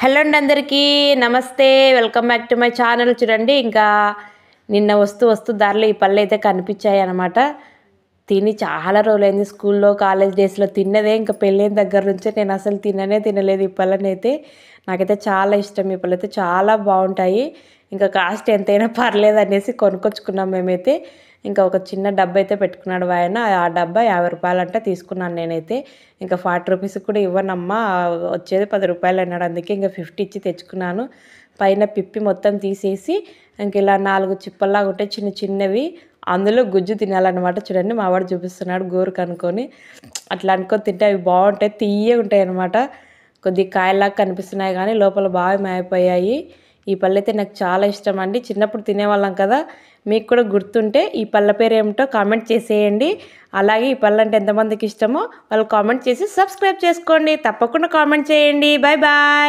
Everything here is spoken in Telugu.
హలో అండి, అందరికీ నమస్తే. Welcome back to my channel. చూడండి, ఇంకా నిన్న వస్తూ దారిలో ఈ పళ్ళు అయితే కనిపించాయి అన్నమాట. తిని చాలా రోజులైంది. స్కూల్లో కాలేజ్ డేస్లో తిన్నదే, ఇంకా పెళ్ళైన దగ్గర నుంచే నేను అసలు తినలేదు ఈ పళ్ళని అయితే. నాకైతే చాలా ఇష్టం. ఈ పళ్ళు అయితే చాలా బాగుంటాయి. ఇంకా కాస్ట్ ఎంతైనా పర్లేదు అనేసి కొనుక్కొచ్చుకున్నాం మేమైతే. ఇంకా ఒక చిన్న డబ్బా అయితే పెట్టుకున్నాడు ఆయన. ఆ డబ్బా 50 రూపాయలు అంటే తీసుకున్నాను నేనైతే. ఇంకా 40 రూపీస్ కూడా ఇవ్వనమ్మా, వచ్చేది 10 రూపాయలు అన్నాడు. అందుకే ఇంకా 50 ఇచ్చి తెచ్చుకున్నాను. పైన పిప్పి మొత్తం తీసేసి ఇంక ఇలా 4 చిప్పల్లాగా ఉంటాయి చిన్నవి, అందులో గుజ్జు తినాలన్నమాట. చూడండి, మా వాడు చూపిస్తున్నాడు గోరు కనుక్కొని. అట్లా అనుకొని తింటే అవి బాగుంటాయి, తీయగా ఉంటాయి అన్నమాట. కొద్దిగా కాయలాగా కనిపిస్తున్నాయి కానీ లోపల బాగా మాయిపోయాయి. ఈ పళ్ళు అయితే నాకు చాలా ఇష్టం అండి. చిన్నప్పుడు తినేవాళ్ళం కదా, మీకు కూడా గుర్తుంటే ఈ పళ్ళ పేరు ఏమిటో కామెంట్ చేసేయండి. అలాగే ఈ పళ్ళు అంటే ఎంతమందికి ఇష్టమో వాళ్ళు కామెంట్ చేసి సబ్స్క్రైబ్ చేసుకోండి. తప్పకుండా కామెంట్ చేయండి. Bye bye.